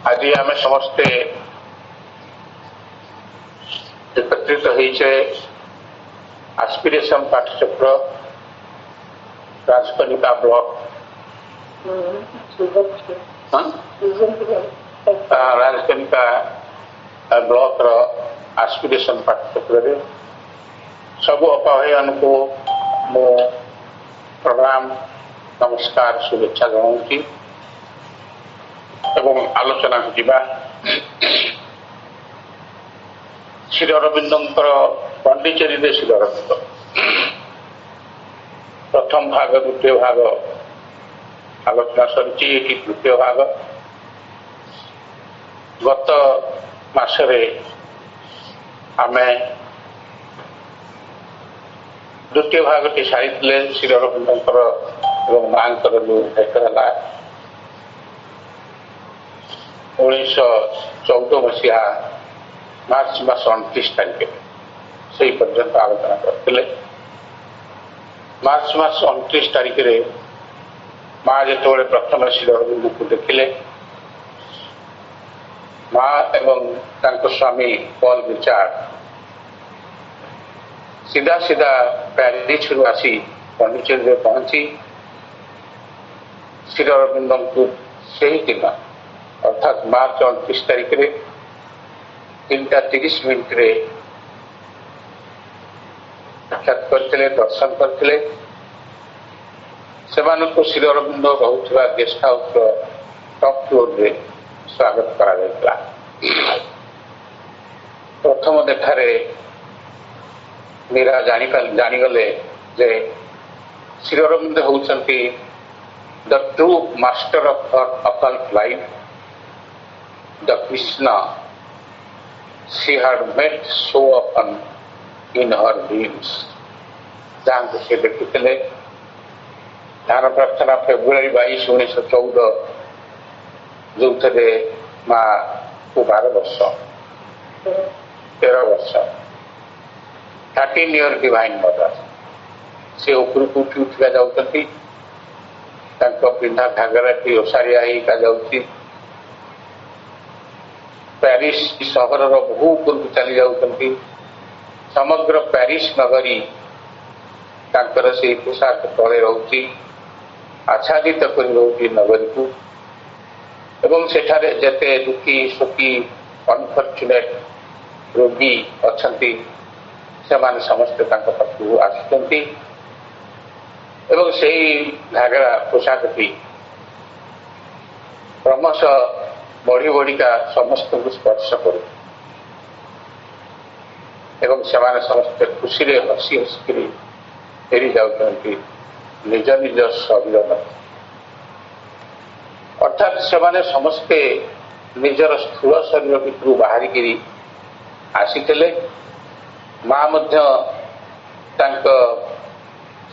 आज आम समस्ते एकत्रित होइछे एस्पिरेशन पाठचक्र राजकनिका ब्लॉक राजकनिका ब्लॉक रो एस्पिरेशन पाठचक्र सब अपाहयन को मो प्रणाम नमस्कार शुभेच्छा जनाऊँगी एवं आलोचना को जीवा श्री अरविंदर पांडिचेरी श्री अरविंद प्रथम भाग द्वितीय भाग आलोचना सरी तृतीय भाग गत मासरे आमे द्वितीय भाग टी सारी श्री अरविंदर एवं माँ जो भेटला 1914 मसीहा मार्च मास 29 तारिख से पर्यंत आलोचना करते मार्च मास 29 तारिख रे माँ जो प्रथम श्री अरविंद को देखिले माँ एवं स्वामी पॉल रिचार्ड सीधा सीधा पैरिस आसी पांडिचेरी पहुंची श्री अरविंद को से ही दिन अर्थात मार्च 29 तारिख रे 3:30 मिनट रे साक्षात करते दर्शन करते को श्री अरविंद रहुवा गेस्ट हाउस टॉप फ्लोर रे स्वागत करा प्रथम देखारे मीरा जानीगले जे श्री अरविंद होउछंती the true master of occult life the Krishna she had met so often in her dreams. जहाँ को से देखते ध्यान प्रार्थना फेब्रुआरी 22 1914 जो थे माँ को 12 वर्ष 13 वर्ष 13 year डिवाइन मदर से उपरक उठी उठा जाती पिंधा घाघरा टी ओसारिया ही पेरिस सहर बहु ऊपर चली जाती समग्र पेरिस नगरी से पोशाक तले रोची आच्छादित कर नगरी को एवं सेठारे जेते दुखी सुखी अनफर्चुनेट रोगी अच्छा से समस्ते पाखक आसुच्च एवं से घाघरा पोशाक क्रमशः बढ़ी बढ़िका समस्त को स्पर्श करू एवं से समस्त खुशी हसी हसिक फेरी जाती निज निज शरीर अर्थात से समस्ते निजर स्थूल शरीर भितर बाहरिक आसी माँ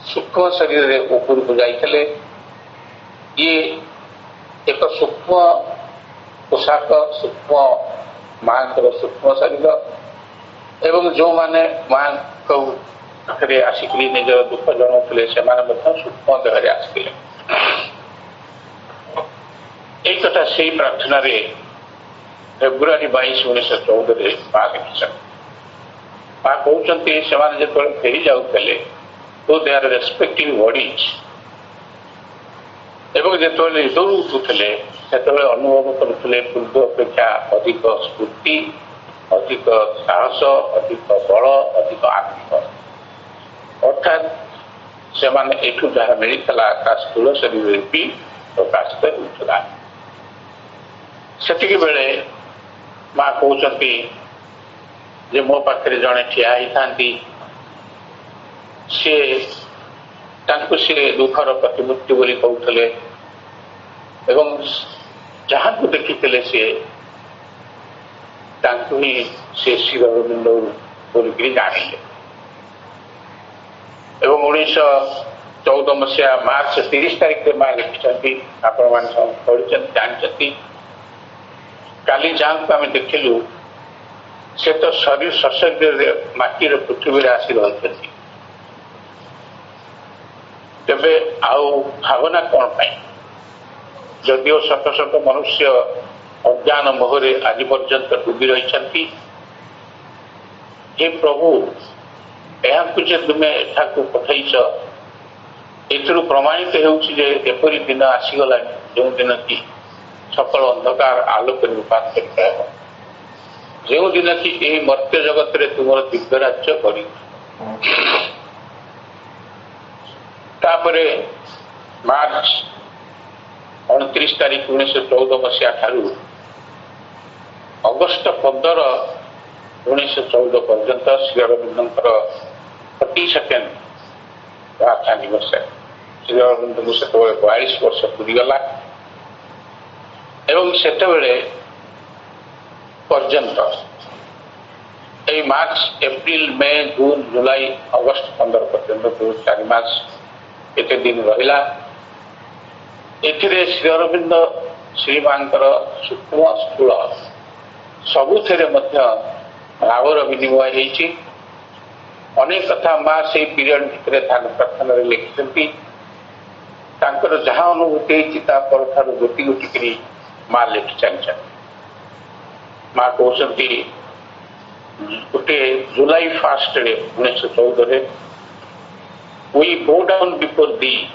सूक्ष्म शरीर ऊपर को जाते ये एक सूक्ष्म पोशाक सूक्ष्म माँ सूक्ष्म शरीर एवं जो माने माँ पाखे आसिक निजर दुख जनाते से सूक्ष्म देह आसते एक कथा से प्रार्थना रे फेब्रुआरी 22 1914 माँ देखी माँ कहते जो फेरी जाते तो दे आर रेस्पेक्टिव बॉडीज एवं जो निदर उठुले से अनुभव करुले पूर्व अपेक्षा अधिक स्फूर्ति अधिक साहस अधिक बल अधिक आत्म अर्थात से जहाँ मिलता स्थूल शरीर भी प्रकाशित होता से बेले माँ कहते जे मो पाखे जड़े ठिया होती सी दुखर प्रतिमूर्ति बोली कहते एवं जहाँ को देखी सी ही से श्री अरविंद बोलिक जानिले एवं 1914 मसीहा मार्च 30 तारिख माँ लिखिं आपण मैंने पढ़ी जानते काली जहाँ को आम देखिलु से तो शरीर सशरीर माटीर पृथ्वी आसी रही तेबे आउ भावना कौन पाई जदिओ शत शत मनुष्य अज्ञान मोहरे आज पर्यंत डूबी रही। हे प्रभु यह तुमे एठाकू पठैछ एथुरु प्रमाणित होपरी दिन आसीगला जो दिन कि सकल अंधकार आलोक रूपांतरित हो, जो दिन कि यही मर्त्य जगत रे तुम दिव्य राज्य कर। मार्च 29 तारीख 1914 मसीहा ठारू अगस्ट 15 1914 पर्यंत श्री अरविंदर 42nd एनिवर्सरी। श्री अरविंद को से 42 वर्ष पूरीगला एवं से पर्यंत यही मार्च एप्रिल मे जून जुलाई अगस्ट 15 पर्यंत 4 मास एते दिन रहिला। एथिरे श्री अरविंद श्री मांकर सूक्ष्म स्थूल सबुथिरे मध्य भावर विनिमय होइछि। अनेक कथा माँ से पीरियड भितर ध्यान प्रार्थना लिखिं तांकर जहाँ अनुभूति होइछि ता परठारु गोटी गोटी करी माँ लिखि चलछन। माँ कहते गोटे जुलाई 1 रे 1914 रे we bow down before thee,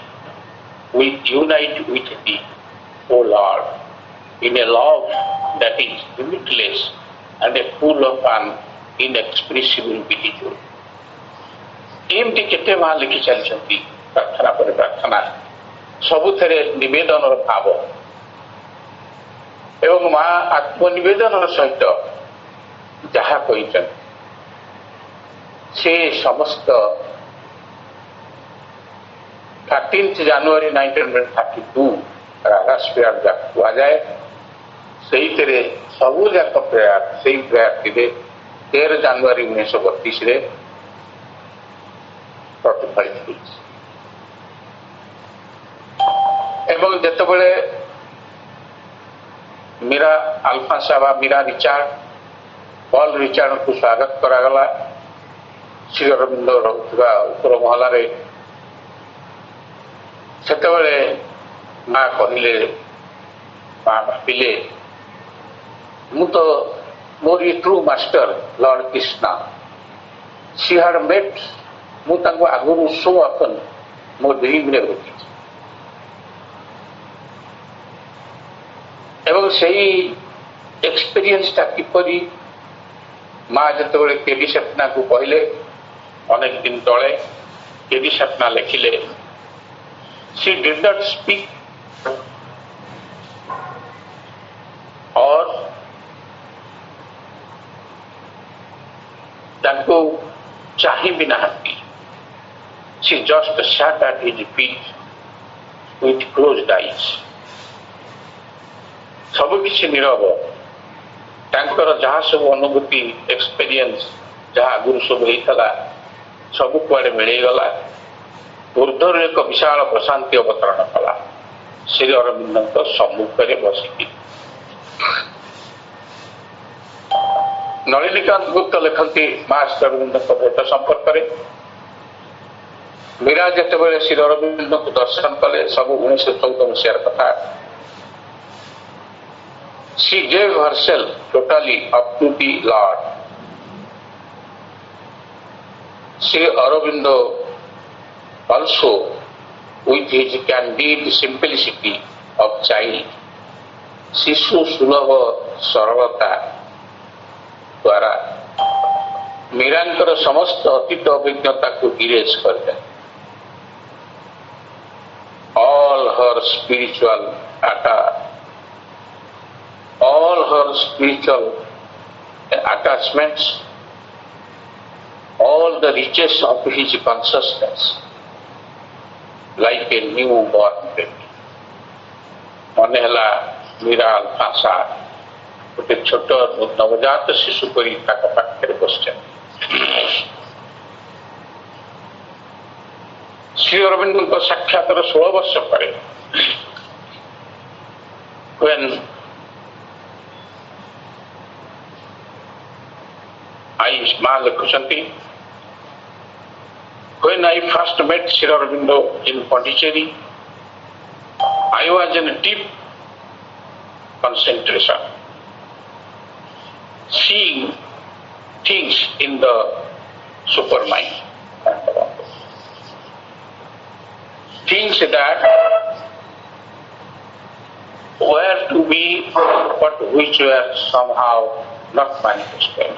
we unite with thee, O Lord, in a love that is limitless and a full of an inexpressible gratitude. एमती केते माँ लिखि चलछंती प्रार्थना पर प्रार्थना सबुथरे निवेदन भाव एवं माँ आत्मनिवेदन सहित जहा कहिछन से समस्त 13 जनवरी 1932 राधास्पेयर जहाँ कहुए से सबू जाक प्रेयर से प्रेयर थे 13 जनवरी 1932 रे प्रतिफलित एवं जितेबले Mirra Alfassa Mirra Richard Paul Richard को स्वागत करागला श्री अरविंद रुवा उपर महलार सेतबले माँ कहले माँ भाविले मु तो मोर ये true master lord Krishna she had met मु तांको आगुरु सो ऑफन मो ड्रीम रे होती एवं सही एक्सपीरियंस ता किपरि माँ जितेबले केडी सपना को कहले अनेक दिन तले केडी सपना लिखिले she did not speak और तांको चाहि भी नहाती she just sat at his feet with closed eyes सब किसी नीरव तांकर जहाँ सब अनुभूति एक्सपीरियंस जहाँ आगुरी सब होता सब कुआड़े मिलगला ऊर्धर एक विशाल प्रशांति अवतरण कला श्री अरविंद सम्मुखें बसिकी नलिनीकांत गुप्त लिखती माँ श्री अरविंद भेट संपर्क में मीरा जितेबाला श्री अरविंद को दर्शन कले सब 1914 मसीहार कथा she gave herself totally up to the Lord. Sri Aurobindo also with his candid simplicity of child, शिशु सुलभ सरलता द्वारा मीरांकर समस्त अतीत अभिज्ञता को इरेज कर दे। All her spiritual attachments, all the riches of his consciousness, like a newborn baby. मनेला मीरा अल्फांसा गोटे छोट नवजात शिशु परी पाखे बसचे। श्री अरविंद को साक्षात्कार 16 वर्ष पर when when I first met Sri Aurobindo in Pondicherry, I was in deep concentration. seeing things in the supermind. Things that were to be but which were somehow not manifested.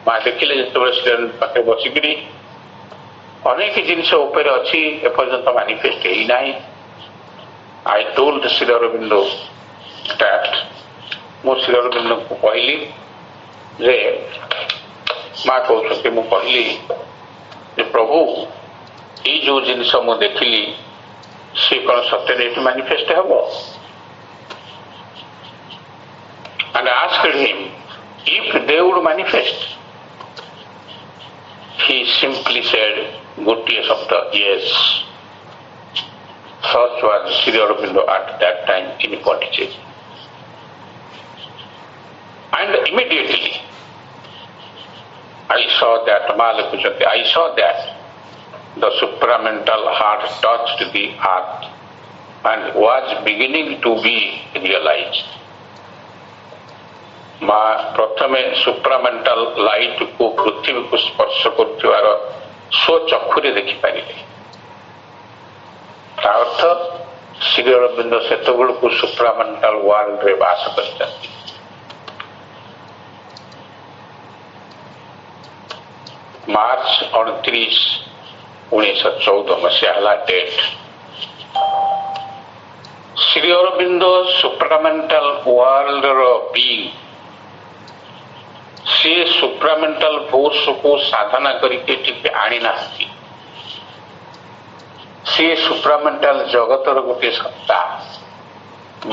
ମା ଦେଖିଲେ ଯେତେବେଳେ ଶ୍ରୀଅରବିନ୍ଦ ପାଖରେ ବସିକିରି ଅନେକ ଜିନିଷ ଉପରେ ଅଛି ଏପର୍ଯ୍ୟନ୍ତ ମାନିଫେଷ୍ଟ ହେଇନାହିଁ. I told ଶ୍ରୀଅରବିନ୍ଦ that ମୁଁ ଶ୍ରୀଅରବିନ୍ଦଙ୍କୁ କହିଲି ଯେ ମା କହୁଛନ୍ତି ମୁଁ କହିଲି ଯେ ପ୍ରଭୁ ଏଇ ଯୋଉ ଜିନିଷ ମୁଁ ଦେଖିଲି ସେ କ'ଣ ସତ୍ୟରେ ଏଠି ମାନିଫେଷ୍ଟ ହେବ? And I asked him if they would manifest. He simply said ଗୋଟିଏ ଶବ୍ଦ yes. Such was Sri Aurobindo at that time in Pondicherry. And immediately I saw that the supramental heart touched the earth and was beginning to be realized. ମା ପ୍ରଥମେ ସୁପ୍ରାମେଣ୍ଟାଲ ଲାଇଟକୁ ପୃଥିବୀକୁ ସ୍ପର୍ଶ କରୁଥିବାର ସ୍ୱଚକ୍ଷୁରେ ଦେଖିପାରିଲେ. ତା ଅର୍ଥ ଶ୍ରୀ ଅରବିନ୍ଦ ସେତେବେଳକୁ ସୁପ୍ରାମେଣ୍ଟାଲ ୱାର୍ଲଡରେ ବାସ କରିଛନ୍ତି. ମାର୍ଚ୍ଚ 29, 1914 ମସିହା ହେଲା ଡେଟ୍. ଶ୍ରୀ ଅରବିନ୍ଦ ସୁପ୍ରାମେଣ୍ଟାଲ ୱାର୍ଲଡର ବିଂ ସେ ସୁପ୍ରାମେଣ୍ଟାଲ ଫୋର୍ସକୁ ସାଧନା କରିକି ଟିକେ ଆଣିନାହାନ୍ତି. ସେ ସୁପ୍ରାମେଣ୍ଟାଲ ଜଗତର ଗୋଟିଏ ସତ୍ତା.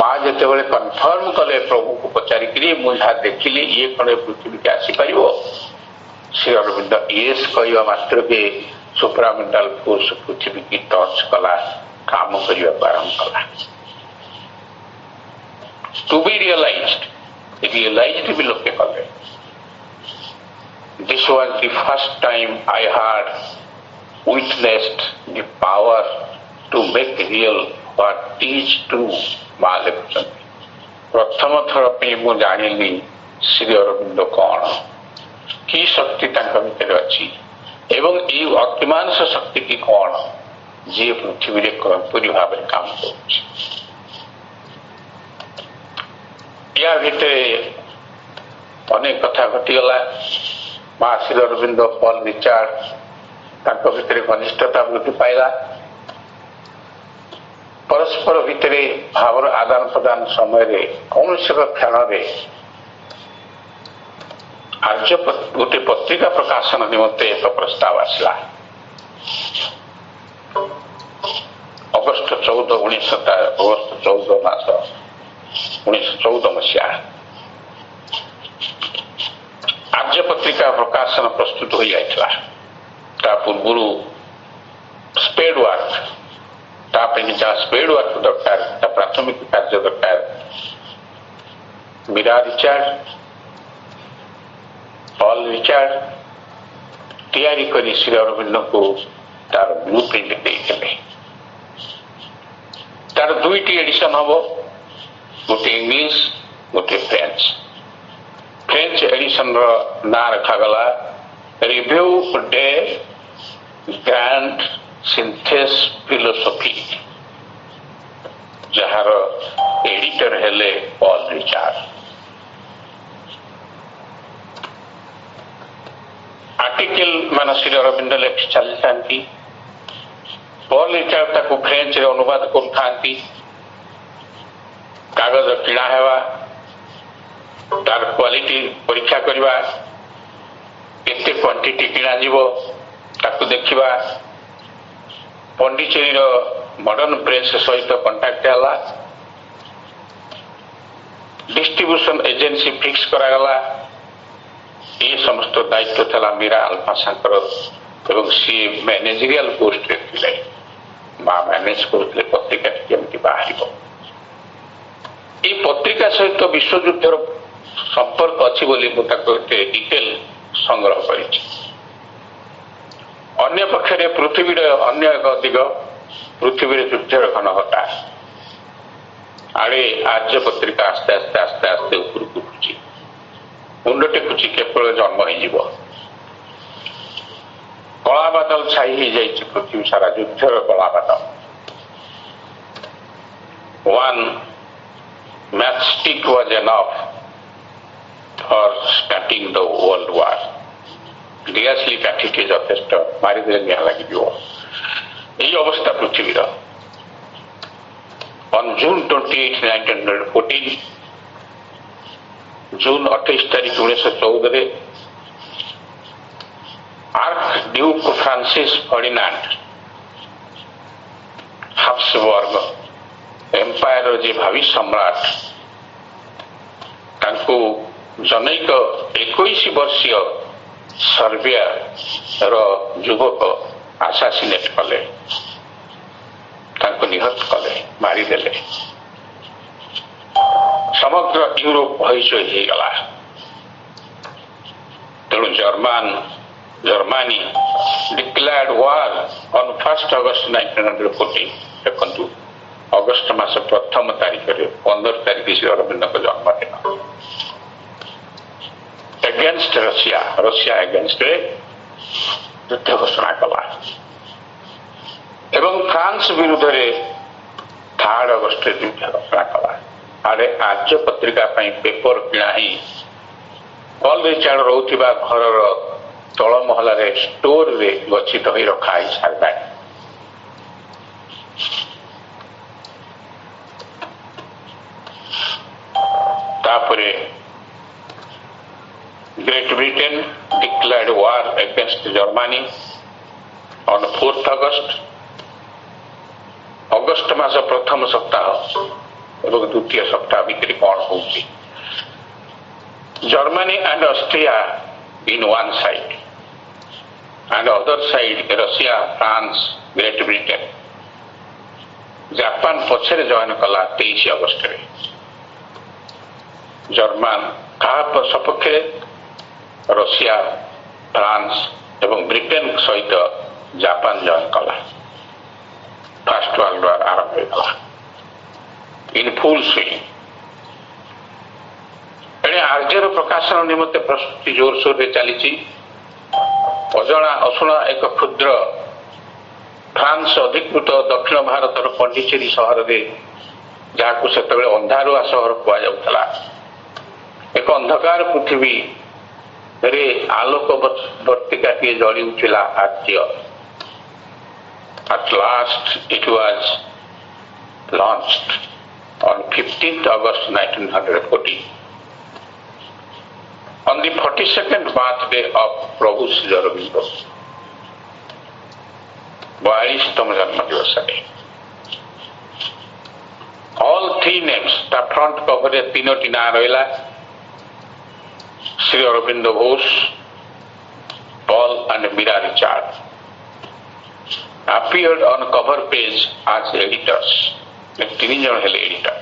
ମା ଯେତେବେଳେ କନଫର୍ମ କଲେ ପ୍ରଭୁକୁ ପଚାରିକିରି ମୁଁ ଯାହା ଦେଖିଲି ଇଏ କ'ଣ ପୃଥିବୀକି ଆସିପାରିବ, ଶ୍ରୀ ଅରବିନ୍ଦ ୟେସ୍ କହିବା ମାତ୍ରକେ ସୁପ୍ରାମେଣ୍ଟାଲ ଫୋର୍ସ ପୃଥିବୀକି ଟଚ୍ କଲା, କାମ କରିବାକୁ ଆରମ୍ଭ କଲା. ଟୁ ବି ରିୟଲାଇଜ୍ଡ ବି ଲୋକେ କଲେ. This was the first time I had witnessed the power to make real what is true. ମା ଲେଖୁଛନ୍ତି ପ୍ରଥମ ଥର ପାଇଁ ମୁଁ ଜାଣିଲି ଶ୍ରୀ ଅରବିନ୍ଦ କ'ଣ, କି ଶକ୍ତି ତାଙ୍କ ଭିତରେ ଅଛି ଏବଂ ଏଇ ଅତିମାନସ ଶକ୍ତିଟି କ'ଣ ଯିଏ ପୃଥିବୀରେ କିପରି ଭାବରେ କାମ କରୁଛି. ୟା ଭିତରେ ଅନେକ କଥା ଘଟିଗଲା. ମା ଶ୍ରୀ ଅରବିନ୍ଦ ପଲ୍ ରିଚାର୍ଡ ତାଙ୍କ ଭିତରେ ଘନିଷ୍ଠତା ବୃଦ୍ଧି ପାଇଲା. ପରସ୍ପର ଭିତରେ ଭାବର ଆଦାନ ପ୍ରଦାନ ସମୟରେ କୌଣସି ଏକ କ୍ଷଣରେ ଗୋଟିଏ ପତ୍ରିକା ପ୍ରକାଶନ ନିମନ୍ତେ ଏକ ପ୍ରସ୍ତାବ ଆସିଲା. ଅଗଷ୍ଟ 14 ମାସ 1914 ମସିହା ଆର୍ଯ୍ୟ ପତ୍ରିକା ପ୍ରକାଶନ ପ୍ରସ୍ତୁତ ହୋଇଯାଇଥିଲା. ତା ପୂର୍ବରୁ ସ୍ପେଡ୍ ୱାର୍କ, ତା ପାଇଁ ଯାହା ସ୍ପେଡ୍ ୱାର୍କ ଦରକାର, ତା ପ୍ରାଥମିକ କାର୍ଯ୍ୟ ଦରକାର, ମୀରା ରିଚାର୍ଡ, ପଲ୍ ରିଚାର୍ଡ ତିଆରି କରି ଶ୍ରୀ ଅରବିନ୍ଦଙ୍କୁ ତାର ବ୍ଲୁ ପ୍ରିଣ୍ଟ ଦେଇଥିଲେ. ତାର 2ଟି ଏଡିସନ ହବ, ଗୋଟିଏ ଇଂଲିଶ, ଗୋଟିଏ ଫ୍ରେଞ୍ଚ. ଫ୍ରେଞ୍ଚ ଏଡିସନର ନାଁ ରଖାଗଲା ରିଭ୍ୟୁ ଡେ ଗ୍ରାଣ୍ଡ ସିନ୍ଥେସ୍ ଫିଲୋସଫି, ଯାହାର ଏଡିଟର ହେଲେ ପଲ୍ ରିଚାର୍ଡ. ଆର୍ଟିକଲ ମାନ ଶ୍ରୀ ଅରବିନ୍ଦ ଲେଖି ଚାଲିଥାନ୍ତି. ପଲ୍ ରିଚାର୍ଡ ତାକୁ ଫ୍ରେଞ୍ଚରେ ଅନୁବାଦ କରୁଥାନ୍ତି. କାଗଜ କିଣା ହେବା, ତାର କ୍ୱାଲିଟି ପରୀକ୍ଷା କରିବା, କେତେ କ୍ୱାଣ୍ଟିଟି କିଣାଯିବ ତାକୁ ଦେଖିବା. ପଣ୍ଡିଚେରୀର ମଡର୍ଣ୍ଣ ପ୍ରେସ୍ ସହିତ କଣ୍ଟାକ୍ଟ ହେଲା. ଡିଷ୍ଟ୍ରିବ୍ୟୁସନ ଏଜେନ୍ସି ଫିକ୍ସ କରାଗଲା. ଏ ସମସ୍ତ ଦାୟିତ୍ୱ ଥିଲା ମୀରା ଆଲଫାସାଙ୍କର ଏବଂ ସିଏ ମ୍ୟାନେଜରିଆଲ ପୋଷ୍ଟରେ ଥିଲେ. ମା ମ୍ୟାନେଜ କରୁଥିଲେ ପତ୍ରିକାଟି କେମିତି ବାହାରିବ. এই ପତ୍ରିକା ସହିତ ବିଶ୍ୱଯୁଦ୍ଧର ସମ୍ପର୍କ ଅଛି ବୋଲି ମୁଁ ତାକୁ ଏତେ ଡିଟେଲ ସଂଗ୍ରହ କରିଛି. ଅନ୍ୟ ପକ୍ଷରେ ପୃଥିବୀର ଅନ୍ୟ ଏକ ଦିଗ, ପୃଥିବୀରେ ଯୁଦ୍ଧର ଘନଘଟା. ଆଡ଼େ ଆର୍ଯ୍ୟ ପତ୍ରିକା ଆସ୍ତେ ଆସ୍ତେ ଉପରକୁ ଉଠୁଛି. मुंड टेकुची केवल जन्म हो कला बादल छाई हो जाए पृथ्वी सारा युद्धर कला बादल one matchstick was enough for starting the world war डियासली काठी यथेष्ट मारिदे निआ लगे यही अवस्था पृथ्वीर ऑन जून 28, 1914 जून 28 तारीख 1914 archduke Francis Ferdinand Habsburg empire जे भावी सम्राट तांको जनैक 21 वर्षीय सर्बिया रो युवक आसासिनेट कले तांको निहत कले मारिदेले समग्र यूरोप भयशोय हो गला तेणु जर्मनी डिक्लेयर्ड वार ऑन 1 अगस्त 1914 देखु अगस्त मास प्रथम तारीख 15 तारीख श्री अरविंद जन्मदिन एगेन्स्ट रशिया एगेन्स्ट युद्ध घोषणा कला एवं फ्रांस विरुद्ध 3 अगस्त युद्ध घोषणा कला आड़े आर्य पत्रिका पेपर किणा ही पॉल रिचार्ड रोथिबा घर तल महल स्टोर रे गच्छित हो रखाई सारा तापरे Great Britain declared war against Germany on 4 August मास प्रथम सप्ताह एवं द्वितीय सप्ताह भितर कौन हो Germany and Austria in one side and other side Russia France Great Britain Japan पछरे जॉइन कला 23 अगस्त रे जर्मन कहा सपक्षे रशिया फ्रांस एवं ब्रिटेन सहित जापान जॉइन कला फर्स्ट वर्ल्ड वार आरंभ होगा इन फुल स्विंग एणे आर्यर प्रकाशन निमंते प्रस्तुति जोरसोर रे चली अजना अशुणा एक क्षुद्र फ्रांस अधिकृत दक्षिण भारत पंडिचेरी सहर में जहाँ से अंधारुआ सहर कहुला एक अंधकार पृथ्वी रे आलोक वर्तिका जली उठिला आर्य at last it was launched on 15th August 1914 on the 42nd birthday of Prabhu Sri Aurobindo 42तम जन्म दिवस all 3 names ता फ्रंट कवर रे 3टी ना रहिला Shri Aurobindo Ghosh Paul and Mirra Richard appeared on cover page as editors like 3 जन हेले editor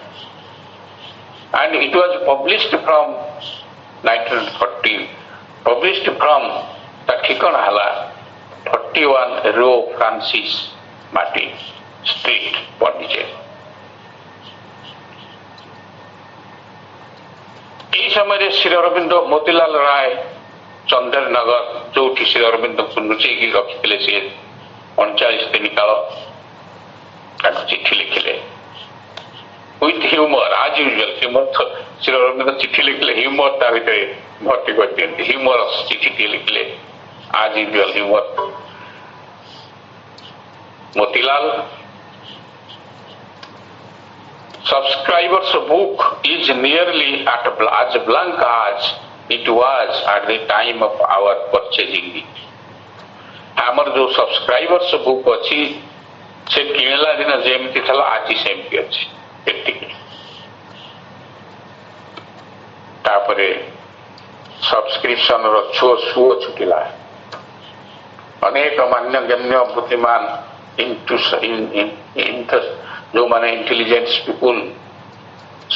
and it was published from 1914 published from the ठिकाना हला 41 रो फ्रांसिस मार्टिन स्ट्रीट पंडिचेरी এই समय श्री अरविंद मोतीलाल राय चंदर नगर जो श्री अरविंद को लुचेकी रखिले से 39 दिन काल चिठी लिखिले विथ ह्यूमर आज यूजुअल ह्यूमर तो श्री अरविंद चिठी लिखिले ह्यूमर ता भीतर भर्ती कर दियंती ह्यूमर चिठी लिखिले आज usual humour Motilal subscribers book is nearly as blank as it was at the time of our purchasing it हमर जो सब्सक्राइबर्स बुक अच्छी से किणला दिन जेमती थला आज सेमती अच्छी एतिकी तापरे सब्सक्रिप्शन रो छुओ छुटिला अनेक मान्यगण्य बुद्धिमान जो माने इंटेलिजेंस पीपुल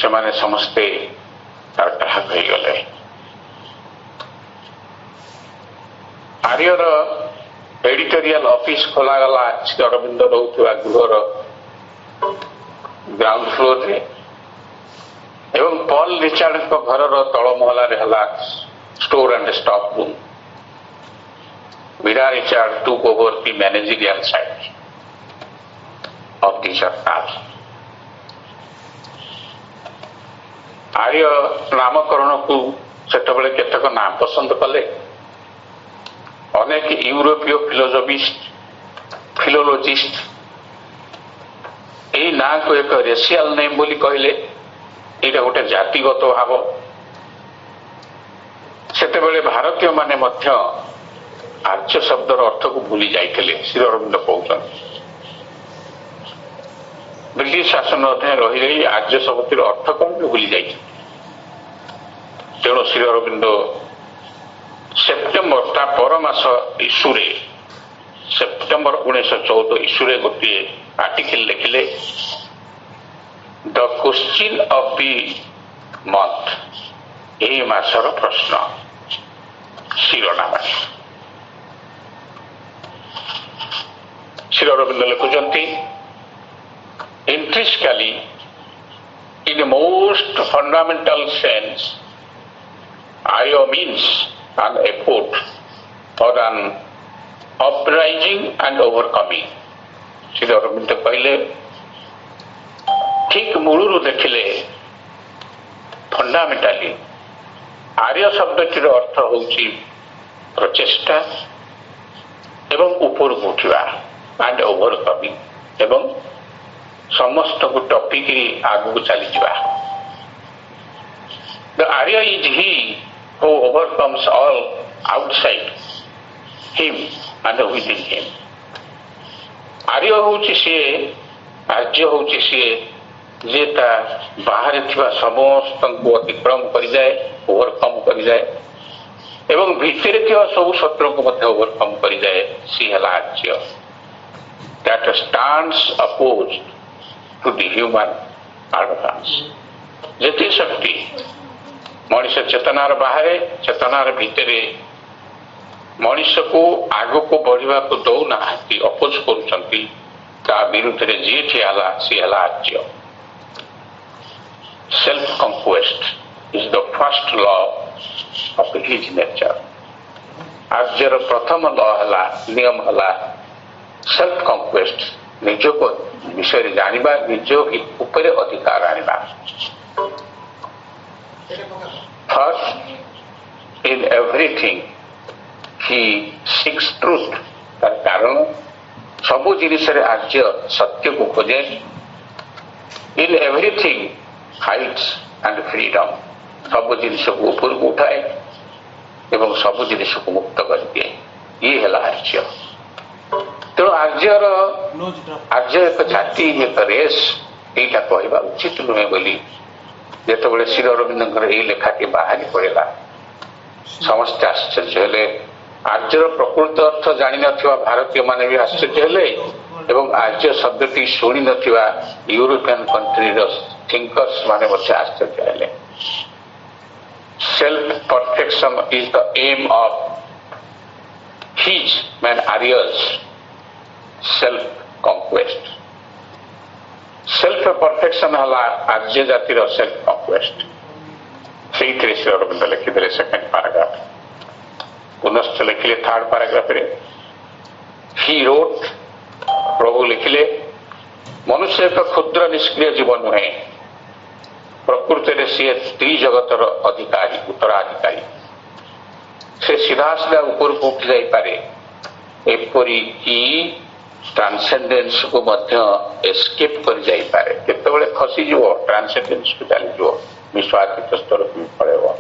से माने समस्ते तार ग्राहक हो गले आर्यर एडिटोरियल ऑफिस खोला गला श्री अरविंद रहउथवा गृहर ग्राउंड फ्लोर रे एवं पॉल रिचार्ड को घर रो तळ महला रे हला store and stock room. Virar Richard took over the managerial side of the Sarkar. आर्य नामकरण को सेतबेले केतक ना पसंद कले अनेक यूरोपीय फिलोलोजिस्ट यही ना को एक रेसियल नेम बोली कहले यहाँ गोटे जातिगत भाव सेतेबेले भारतीय माने मध्य आर्य शब्दर अर्थ को भूली जाइथिले श्री अरविंद कहउछन ब्रिटिश शासन अधीन रही रही आर्य शब्दर अर्थ कौन भूली जाइए तेणु श्री अरविंद सेप्टेम्बर ता पर मास इश्यूरे सेप्टेम्बर 1914 इश्यूरे गोटे आर्टिकल लिखिले the question of the month यही मासर प्रश्न शिरोनाम Shri Arvind लिखुचंती intrinsically in the most fundamental sense Arya means an effort or an uprising and overcoming Shri Arvind कहले ठीक मूलरू देखिले फंडामेंटाली आर्य शब्दटीर अर्थ होउची प्रचेष्टा एवं ऊपर उठिबा एंड ओवरकमिंग एवं समस्त को टॉपिक आगु चली जावा the Arya is he who overcomes all outside him and within him Arya होउची से आर्य होउची से जे ता बाहर थिबा समस्त को अतिक्रम करि जाए ओवरकम करि जाए एवं भीतर थिबा सब शत्रु को मध्य ओवरकम करि जाए सी हला Arya that stands opposed to the human arrogance. जेती शक्ति मनुष्य चेतनार बाहरे चेतनार भितरे मनुष्य को आगो को बढ़िबा को दौ ना अपोज करूछंती ता विरुद्ध रे जे ठियाला सी हला Arya self conquest is the first law of his nature आर्यर प्रथम लॉ हला नियम हला सेल्फ कंक्वेस्ट निज को विषय जानिबा निज ऊपर अधिकार आनिबा first in everything he seeks truth तार कारण सबु जिनिस रे आर्य सत्य को खोजे in everything heights and freedom सबु जिनिस को ऊपर उठाए एवं सबु जिनिस को मुक्त कर दिए ये है आर्य तेणु आर्यर एक जाति एक रेस यहीटा कहवा उचित नुहे बोली जिते श्री अरविंद यही लेखाटी बाहरी पड़ा समस्ते आश्चर्य हेले आर्यर प्रकृत अर्थ जानी नथिबा भारतीय माने भी आश्चर्य हेले एवं आर्य शब्दटी शुणी नथिबा यूरोपियन कंट्री थिंकर्स माने मध्य आश्चर्य हेले self perfection is the aim of his man आर्यर्स सेल्फ कंक्वेस्ट सेल्फ परफेक्शन हला आर्य जातिर सेल्फ कंक्वेस्ट से श्री अरविंद लिखिदे सेकेंड पैराग्राफ पुनश्च लिखिले थर्ड पैराग्राफ रे ही रोट प्रभु लिखिले मनुष्य एक क्षुद्र निष्क्रिय जीवन नुहे प्रकृति रे सी त्रिजगतर अधिकारी उत्तराधिकारी से सीधा सीधा ऊपर को उठी जाई पारे एपरी की ट्रांसेंडेंस को मध्य एस्केप कर जाई पारे केतेबेले खसी जीवो ट्रांसेंडेंस को चली जीवो विश्वातीत स्तर को पड़ेबो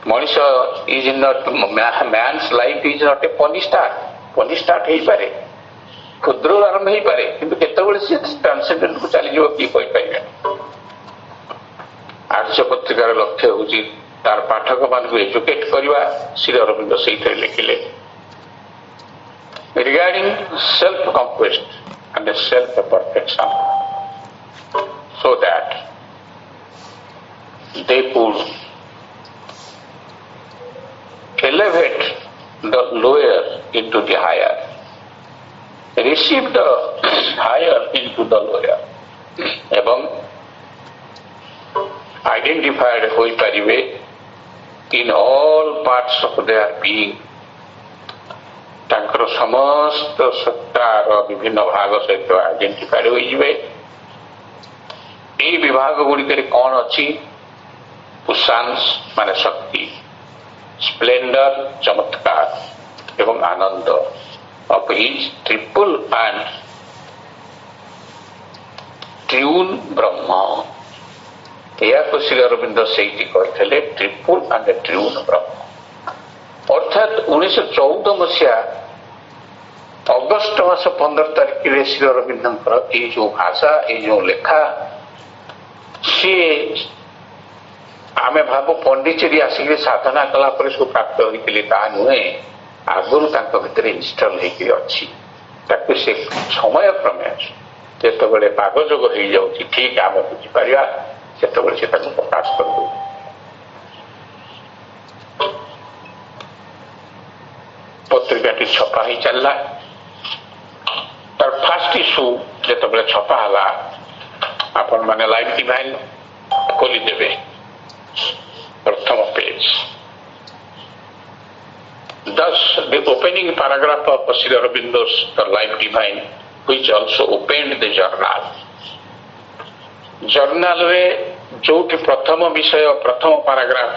मनुष्य is not man's life is not a puny start हेई पारे क्षुद्र आरंभ हेई पारे किंतु केतेबेले से ट्रांसेंडेंस को चली जीवो की कहि पाइबे आर्य पत्रिकार लक्ष्य होची तार पाठक मान को एजुकेट करवा श्री अरविंद से लिखिले regarding self-conquest and self-perfection so that they could elevate the lower into the higher, receive the higher into the lower ଏବଂ ଆଇଡେଣ୍ଟିଫାଏଡ୍ ହୋଇପାରିବେ in all parts of their being ତାଙ୍କର ସମସ୍ତ ସତ୍ତାର ବିଭିନ୍ନ ଭାଗ ସହିତ ଆଇଡେଣ୍ଟିଫାଇଡ ହୋଇଯିବେ। ଏହି ବିଭାଗ ଗୁଡ଼ିକରେ କ'ଣ ଅଛି? ପୁଷାଂଶ ମାନେ ଶକ୍ତି, ସ୍ପ୍ଲେଣ୍ଡର ଚମତ୍କାର ଏବଂ ଆନନ୍ଦ of his triple and triune ବ୍ରହ୍ମ। ଏହାକୁ ଶ୍ରୀ ଅରବିନ୍ଦ ସେଇଠି କହିଥିଲେ ଟ୍ରିପୁଲ ଆଣ୍ଡ ଟ୍ରିଉନ ବ୍ରହ୍ମ। ଅର୍ଥାତ୍ 1914 ମସିହା ଅଗଷ୍ଟ ମାସ 15 ତାରିଖରେ ଶ୍ରୀ ଅରବିନ୍ଦଙ୍କର ଏଇ ଯୋଉ ଭାଷା, ଏଇ ଯୋଉ ଲେଖା, ସିଏ ଆମେ ଭାବୁ ପଣ୍ଡିଚେରୀ ଆସିକି ସାଧନା କଲା ପରେ ସବୁ ପ୍ରାପ୍ତ ହୋଇଥିଲେ, ତାହା ନୁହେଁ। ଆଗରୁ ତାଙ୍କ ଭିତରେ ଇନଷ୍ଟଲ ହେଇକି ଅଛି। ତାକୁ ସେ ସମୟ କ୍ରମେ ଯେତେବେଳେ ପାଗଯୋଗ ହେଇଯାଉଛି, ଠିକ ଆମେ ବୁଝିପାରିବା, ସେତେବେଳେ ସେ ତାକୁ ପ୍ରକାଶ କରିଦେଉଛି। ପତ୍ରିକାଟି ଛପା ହେଇ ଚାଲିଲା। ତାର ଫାଷ୍ଟ ଇସ୍ୟୁ ଯେତେବେଳେ ଛପା ହେଲା, ଆପଣମାନେ ଲାଇଫ ଡିଭାଇନ ଖୋଲିଦେବେ, ପ୍ରଥମ ପେଜ। Thus, the opening paragraph of Sri Aurobindo's The Life Divine, which also opened the journal. ଜର୍ନାଲରେ ଯୋଉଠି ପ୍ରଥମ ବିଷୟ, ପ୍ରଥମ ପାରାଗ୍ରାଫ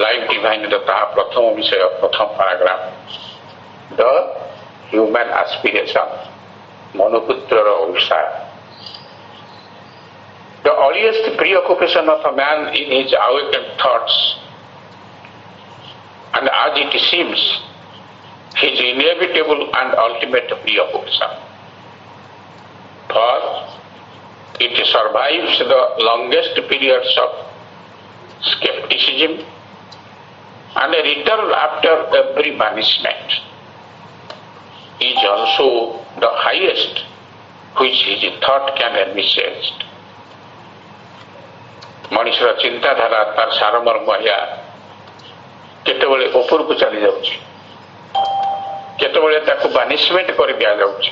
ଲାଇଫ ଡିଭାଇନର, ତାହା ପ୍ରଥମ ବିଷୟ, ପ୍ରଥମ ପାରାଗ୍ରାଫ, ଦ ହ୍ୟୁମାନ ଆସ୍ପିରେସନ, ମନୁପୁତ୍ରର ଅଭିସାର। The earliest preoccupation of a man in his awakened thoughts, and as it seems, his inevitable and ultimate preoccupation. For it survives the longest periods of skepticism and a return after every banishment, is also the highest which his thought can envisage. ମଣିଷର ଚିନ୍ତାଧାରା, ତାର ସାରମର୍ମ ଏହା କେତେବେଳେ ଉପରକୁ ଚାଲି ଯାଉଛି, କେତେବେଳେ ତାକୁ ବାନିଶମେଣ୍ଟ କରି ଦିଆଯାଉଛି,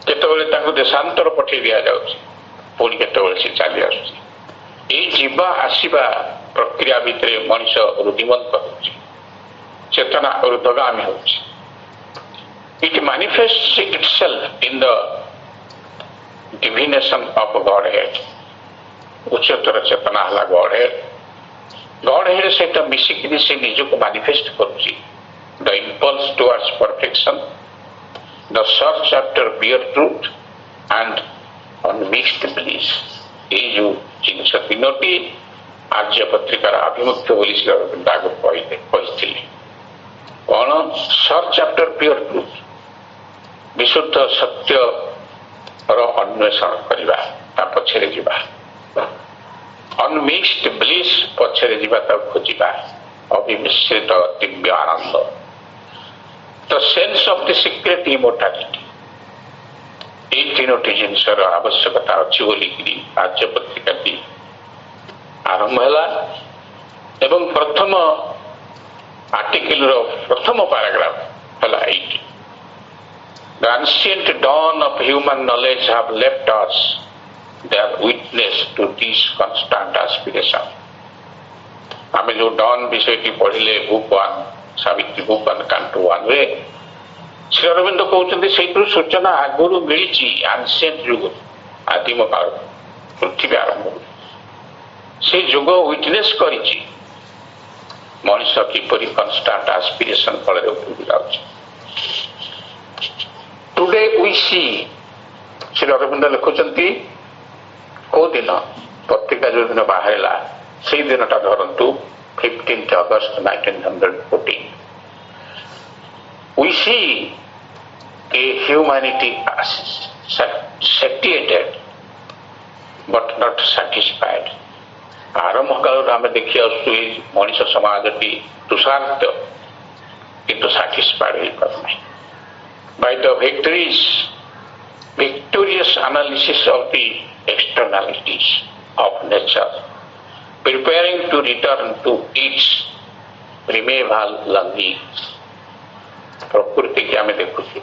କେତେବେଳେ ତାଙ୍କୁ ଦେଶାନ୍ତର ପଠେଇ ଦିଆଯାଉଛି, ପୁଣି କେତେବେଳେ ସେ ଚାଲି ଆସୁଛି। ଏଇ ଯିବା ଆସିବା ପ୍ରକ୍ରିୟା ଭିତରେ ମଣିଷ ରୁଧିମନ୍ତ ହେଉଛି, ଚେତନା ଊର୍ଦ୍ଧ୍ୱଗାମୀ ହେଉଛି। It manifests itself in the divination of Godhead. ଉଚ୍ଚତର ଚେତନା ହେଲା Godhead। Godhead ସହିତ ମିଶିକିରି ସେ ନିଜକୁ ମାନିଫେଷ୍ଟ କରୁଛି। The impulse towards perfection, the search after pure truth and unmixed bliss। ଏଇ ଯୋଉ ଜିନିଷ ତିନୋଟି ଆର୍ଯ୍ୟ ପତ୍ରିକାର ଆଭିମୁଖ୍ୟ ବୋଲି ଶ୍ରୀ ଅରବିନ୍ଦ ଆଗରୁ କହିଥିଲେ। କ'ଣ? ସର୍ଚ୍ଚ ଆଫ୍ଟର ପିଓର ଟ୍ରୁଥ, ବିଶୁଦ୍ଧ ସତ୍ୟର ଅନ୍ୱେଷଣ କରିବା, ତା ପଛରେ ଯିବା। ଅନମିକ୍ସଡ ବ୍ଲିସ୍, ପଛରେ ଯିବା, ତାକୁ ଖୋଜିବା। ଅବିମିଶ୍ରିତ ଦିବ୍ୟ ଆନନ୍ଦ। The sense of the secret immortality. ଏଇ ତିନୋଟି ଜିନିଷର ଆବଶ୍ୟକତା ଅଛି ବୋଲିକିରି ଆର୍ଯ୍ୟ ପତ୍ରିକାଟି ଆରମ୍ଭ ହେଲା। ଏବଂ ପ୍ରଥମ ଆର୍ଟିକଲର ପ୍ରଥମ ପାରାଗ୍ରାଫ ହେଲା ଏଇଟି। The ancient dawn of human knowledge have left us their witness to this constant aspiration। ଆମେ ଯୋଉ ଡନ୍ ବିଷୟଟି ପଢିଲେ ବୁକ୍ 1, ସାବିତ୍ରୀ ବୁକ୍ 1 କାଣ୍ଟୋ 1ରେ, ଶ୍ରୀ ଅରବିନ୍ଦ କହୁଛନ୍ତି ସେଇଥିରୁ ସୂଚନା ଆଗରୁ ମିଳିଛି। ଆନ୍ସିଏଣ୍ଟ ଯୁଗ, ଆଦିମ କାଳ, ପୃଥିବୀ ଆରମ୍ଭ, ସେ ଯୁଗ ୱିଟନେସ୍ କରିଛି ମଣିଷ କିପରି କନଷ୍ଟାଣ୍ଟ ଆସ୍ପିରେସନ ଫଳରେ ଉପରକୁ ଯାଉଛି। Today we see, Shri Aurobindo ଲେଖୁଛନ୍ତି, କୋଉ ଦିନ ପତ୍ରିକା ଯୋଉ ଦିନ ବାହାରିଲା ସେଇ ଦିନଟା ଧରନ୍ତୁ 15 August 1914। We see a humanity satiated but not satisfied। ଆରମ୍ଭ କାଳରୁ ଆମେ ଦେଖି ଆସୁଛୁ ଏଇ ମଣିଷ ସମାଜଟି ତୁଷାର୍ଥ, କିନ୍ତୁ ସାଟିସ୍ଫାଏଡ୍ ହେଇପାରୁନାହିଁ। By the victorious analysis of the externalities of nature, preparing to return to its primeval longing। ପ୍ରକୃତିକି ଆମେ ଦେଖୁଛୁ,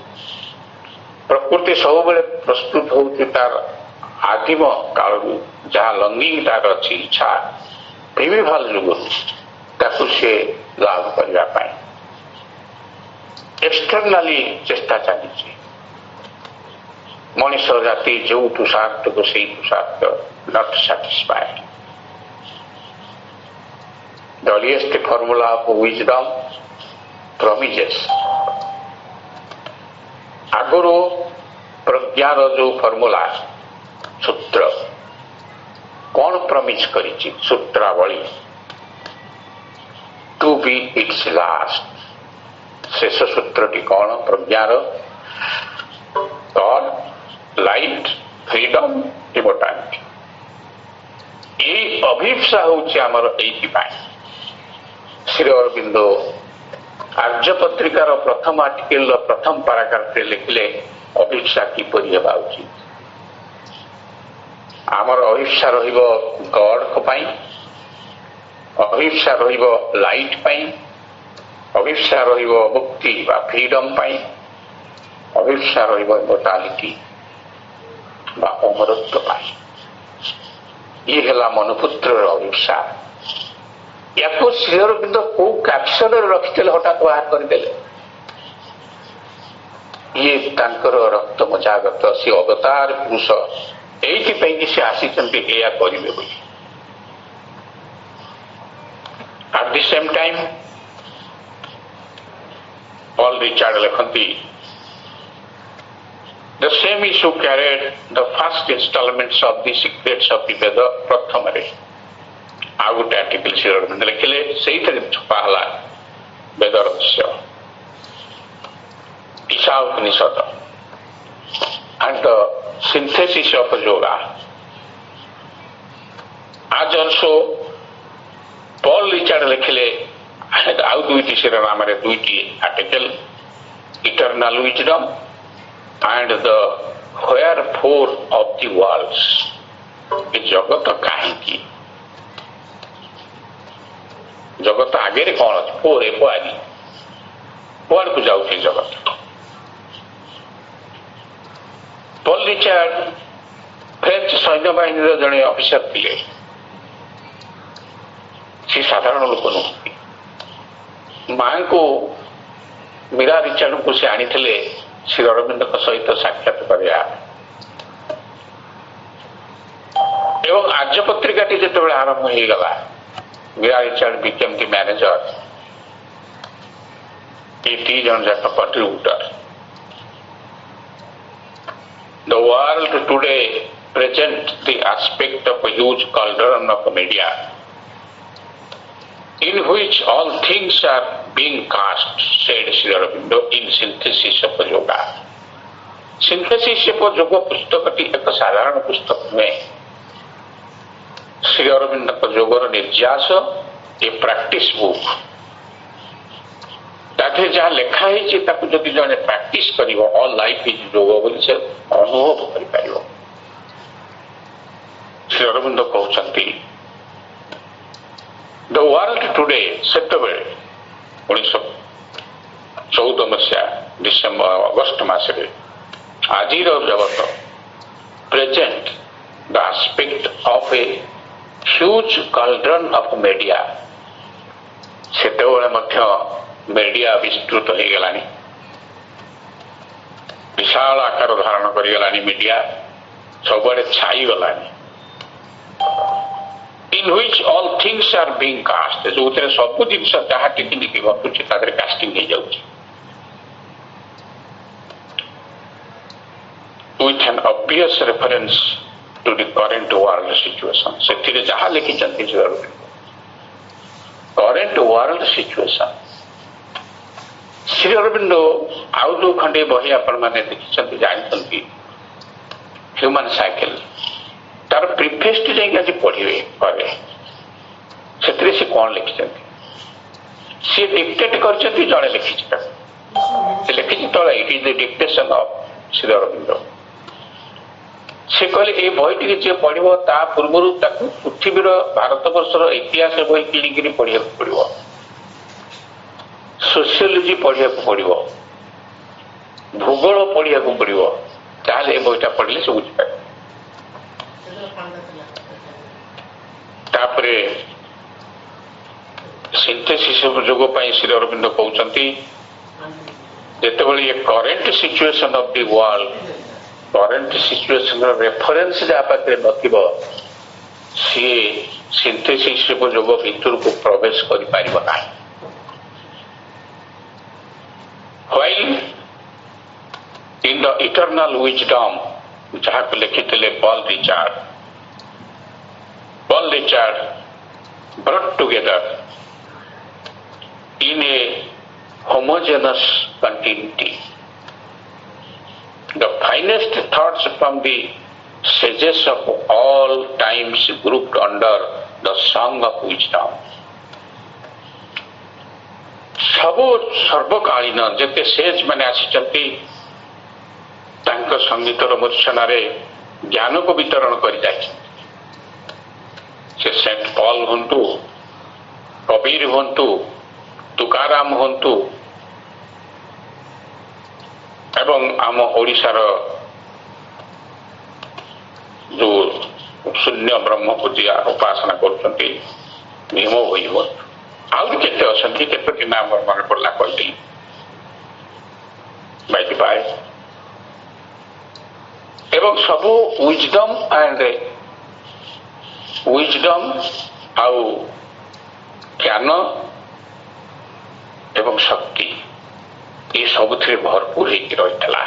ପ୍ରକୃତି ସବୁବେଳେ ପ୍ରସ୍ତୁତ ହଉଛି ତାର ଆଦିମ କାଳରୁ ଯାହା ଲଙ୍ଗିଂ ତାର ଅଛି, ଇଚ୍ଛା, प्रिमिभाल जुग ताकू से लाभ करने एक्सटर्नाली चेष्टा चली मनीष जाति जो पुरुषार्थ को से पुरुषार्थ not satisfied the earliest formula of wisdom promises आगुरु प्रज्ञार जो फॉर्मूला सूत्र कौन प्रमिज करिछि सूत्रावली टू बी इट्स लास्ट शेष सूत्रटी कौन प्रज्ञार गॉड लाइट फ्रीडम इमोर्टालिटी ये अभिप्सा होछि हमर एइति पाई श्री अरविंद आर्य पत्रिकार प्रथम आर्टिकल प्रथम पाराग्राफ लिखिले अभिप्सा किपरि हेबा उचित आमर अभिप्सा रहिबो गॉड को पाई अभिप्सा रहिबो लाइट पाई अभिप्सा रहिबो मुक्ति बा फ्रीडम पाई अभिप्सा रहिबो इमोर्टालिटी बा अमरत्व पाई ये हेला मनुपुत्र अभिप्सा या श्री अरविंद को कैप्शन रखिते हठात बाहर करदेले ये रक्त मजागत सी अवतार पुरुष ये सी आसी या करेंगे बोली at the same time Paul Richard लिखती the same issue carried the first instalments of the secrets of the Veda प्रथम रे आ गोटे आर्टिकल श्री अरविंद लिखिले से छपा है वेद रहस्य Isha Upanishad and the synthesis of yoga आज ऑल्सो पॉल रिचार्ड लिखिले आउ दुईटी शिरोनाम दुईटी article eternal wisdom and the wherefore of the worlds जगत कहीं जगत आगे कौन अच्छे फोर ए आदि कुआड़ को जाऊँ जगत पॉल रिचार्ड फ्रेंच सैन्य बाहिनी जड़े ऑफिसर थे सी साधारण लोक नुहति मां को मीरा रिचार्ड को सी आनी श्री अरविंद सहित साक्षात करा एवं आर्य पत्रिका जो आरंभ हो गला Mirra Richard became the manager ये जन जाक contributor the world today present the aspect of a huge cauldron of media in which all things are being cast, said Sri Aurobindo in Synthesis of Yoga. Synthesis of Yoga पुस्तक एक साधारण पुस्तक में श्री अरविंद योगर निर्यास ए practice book ताथे जहाँ लिखाई जदि जड़े practice कर ऑल लाइफ इज योग बोली से अनुभव कर श्री अरविंद कहते द वर्ल्ड टुडे सेतबे 1914 मसीहा डिसेम्बर अगस्ट मसरे आज जगत present the aspect of a huge cauldron of media सेतेबेले मध्य मीडिया विस्तृत हो गलानी विशाल आकार धारण कर गलानी मीडिया सबुआड़े छाई गलानी in which all things are being cast जो सब जिनस जहाँ टिकी घटुची कास्टिंग हो जाउची with an obvious reference to the current world situation से जहाँ लिखी current world situation Shri Aurobindo आउ जो खंडे बही आपण मैंने देखी जानते ह्यूमन साइकिल तार प्रिफेस जाकि पढ़े परे से कौन लिखी सी डिक्टेट कर जड़े लिखी लिखी तले it is the dictation of Shri Aurobindo से कहले ये बहीटी जी पढ़ो ता पूर्व पृथ्वीर भारतवर्षर इतिहास बही किणिकी पढ़ा पड़ो सोशियोलोजी पढ़ा पड़ो भूगोल पढ़ा पड़ो ताहले ये बहीटा पढ़ले से बुझीपार सिंथेसिस जोग श्री अरविंद कहते जितेबाला ये current situation of the world current situation reference जहाँ पाखे नथिबो सी सिंथेसिस जोग भितर को प्रवेश कर पारिबो नाही while in the eternal wisdom जहाँ को लिखिते बल Richard brought together in a homogeneous continuity the finest thoughts from the sages of all times grouped under the song of wisdom सबो सर्वकालीन जते सेज माने आसीचंती तांको संगीतर मूर्छनारे ज्ञान को वितरण कर जाय से सेंट पॉल हंतु कबीर हंतु तुकाराम हंतु एवं आम ओडिशार जो शून्य ब्रह्म पूजा उपासना करछंती भीम होई हो आउर केते असंती केते नाम मन पड़ला कहली बाय एवं सबु विजडम आउ ज्ञान एवं शक्ति ये सब भरपूर होता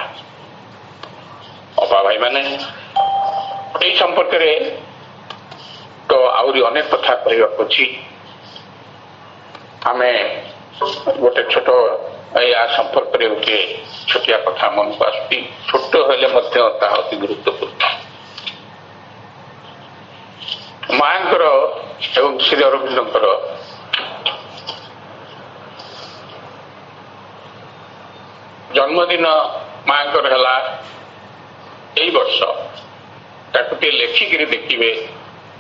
अबा भाई माने ये संपर्क में तो आउरी अनेक कथा कहवाची आम गोटे छोट या संपर्क में गोटे छोटिया कथा मन को आसुची छोट हेले अति गुरुत्वपूर्ण मांकर एवं श्री अरविंदर जन्मदिन मांकर है यही वर्ष ताकि लेखिक देखिए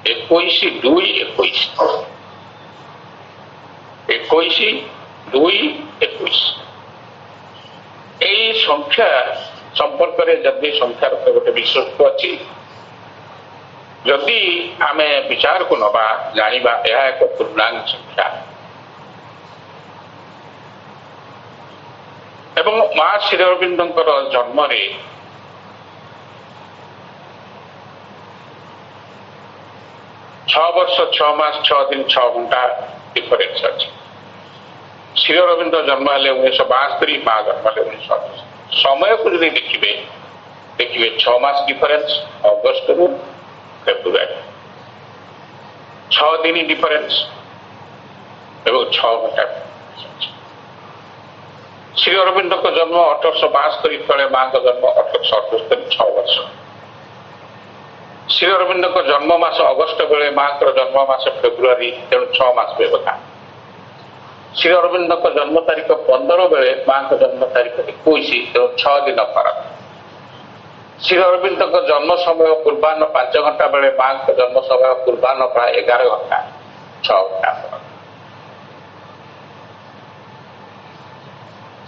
21/2/21 यही संख्या संपर्क में जदि संख्यार गोटे विशेषत्व अच्छी जदि आमे विचार को नबा जानिबा यह एक पूर्णांग संख्या एवं मां श्री अरविंदर जन्म रे 6 वर्ष 6 मास 6 दिन 6 घंटा डिफरेंस अच्छी श्री अरविंद जन्म हेले 1972 मां जन्म हेले 1928 समय को यदि देखिए 6 मास डिफरेंस अगस्त रु फेब्रुआरी 6 दिन डिफरेंस एवं 6 घंटा श्री अरविंद को जन्म 1872 तले मां का जन्म 1878 6 वर्ष श्री अरविंद को जन्म मास अगस्त बेले मां का जन्म मास फेब्रुआरी तेणु 6 मास व्यवधान श्री अरविंद को जन्म तारीख 15 बेले मां का जन्म तारीख 21 तेणु 6 दिन फरक श्री अरविंद को जन्म समय पूर्वाह्न 5 घंटा बेले मां का जन्म समय पूर्वाह्न प्राय 11 घंटा 6 घंटा फरक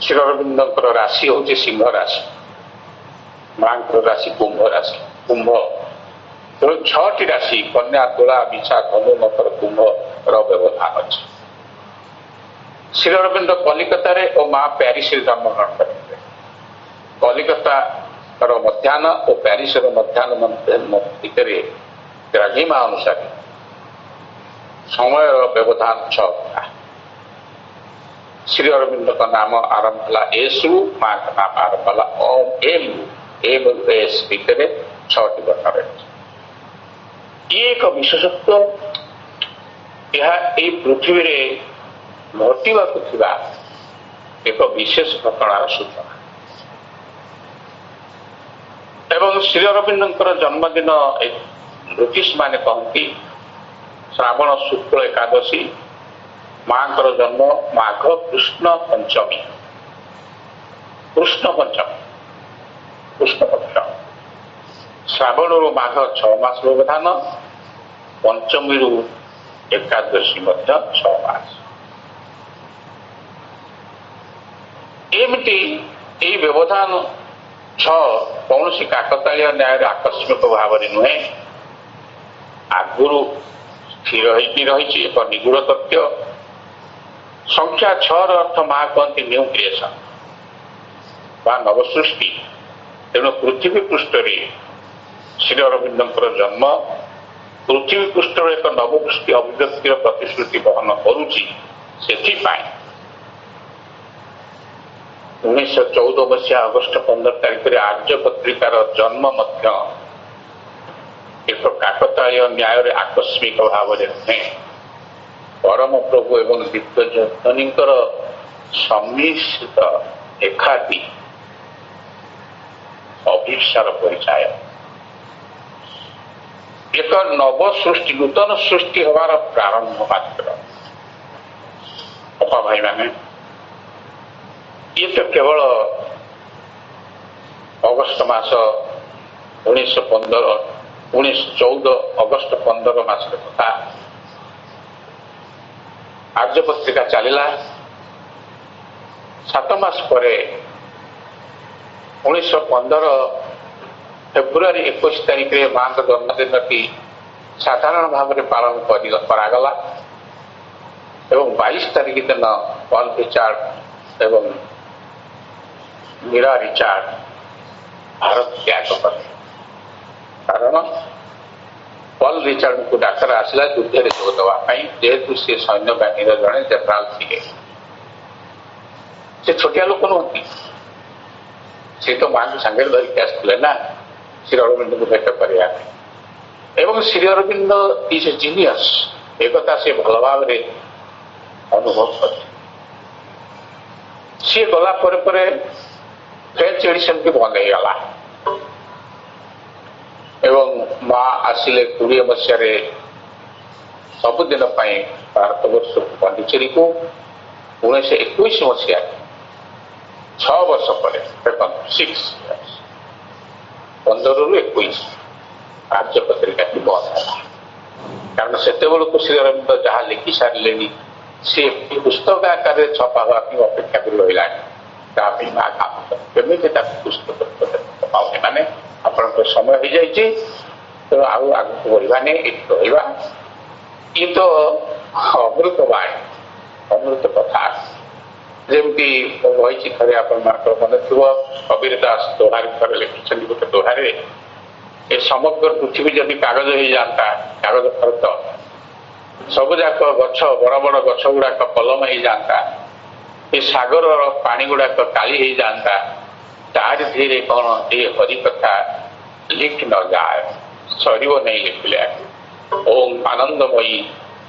श्री अरविंद राशि हूँ सिंह राशि मां राशि कुंभ राशि कुंभ तेणु 6टी राशि कन्या तुला विशा धनु मकर कुंभ व्यवधान अच्छी श्री अरविंद कलिकता और मां प्यारिस जन्म ग्रहण करते कलिकता मध्याह्न और प्यारिस मध्याह्न भितर द्राघिमा अनुसार समय व्यवधान 6 घंटा श्री अरविंद का नाम आरंभ है एस रु मां का नाम आरंभ है ओम एम एस भितर 6टी घटना रही ये एक विशेषत्व यह पृथ्वी रे घटवा एक विशेष घटनार सूचना एवं श्री अरविंद जन्मदिन ब्रिटिश माने कहती श्रावण शुक्ल एकादशी मां जन्म माघ कृष्ण पंचमी श्रावण रु माघ 6 मास व्यवधान पंचमी रु एकादशी 6 मास एमती यही व्यवधान 6 कौन काकतालीय न्याय आकस्मिक भाव नुहे आगुरी स्थिर रही एक निगूढ़ तथ्य संख्या 6 अर्थ माँ कहती न्यू क्रिएशन बा नवसृष्टि। तेणु पृथ्वी पृष्ठ श्री अरविंदर जन्म पृथ्वी पृष्ठ एक नवसृष्टि अभिव्यक्तिर प्रतिश्रुति बहन करुच्ची। 1914 मसीहा अगस्ट 15 तारिख में आर्य पत्रिकार जन्म एक काकतालीय न्याय आकस्मिक भाव में नुहे परम प्रभु एवं दिग्गजनकर सम्मिश्रित एकाठी अभिप्सार परिचय। एक नव सृष्टि नूतन सृष्टि हमार प्रारंभ मात्र। अपा भाई माने ये तो केवल अगस्त मास 1914 अगस्त 15 मास कथा। आर्य पत्रिका चलला 7 मास पर 1915 फेब्रुआरी 21 तारिख में माँ का जन्मदिन की साधारण भाव में पालन करागला एवं 22 तारिख दिन पॉल रिचार्ड एवं मीरा रिचार्ड भारत त्याग कले। कारण पॉल रिचार्ड को डाक्तर आसला युद्ध में जोग देवाई जेहेतु सी सैन्य बाहिनी जड़े जनराल थे। से छोटिया लोक नुहति सी तो माँ को सांगे धरिक आसते ना श्री अरविंद को भेट करने एवं Shri Aurobindo is a genius एक से भल भाव अनुभव कर सी गला फ्रेंच एडिशन की बंद हो गला एवं माँ आसिले 20 मसीह सबुदिन भारत वर्ष पांडिचेरी को 1921 मसीह 6 वर्ष पर 6 15 ରୁ 21 आर्य पत्रिका की बंद है। कारण से श्री अरविंद जहाँ लिखि सारे सी पुस्तक आकार छपा हवा अपेक्षा कर रहा केमी पुस्तक माने आपण समय हो जाए तो आगे बढ़ा नहीं ये रहा ये तो अमृत वाणी अमृत कथा जमी रही थे आप मन थी कबीर दास दोहार थे लिखिं गोटे दोहारे ये समग्र पृथ्वी जदि कागज हो जाता कागज फरत सबुजाक गछ बड़ बड़ गछ गुड़ाक कलम हो जाता ये सागर पानी गुड़ाक काली हो जाता तार धीरे कौन ये हरि कथा लिख न जाए सर नहीं लिखले। ओम आनंदमयी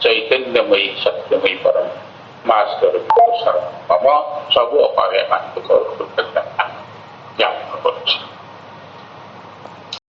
चैतन्यमयी सत्यमयी परम मास्टर मम सब अपाव्य मान ज्ञापन कर।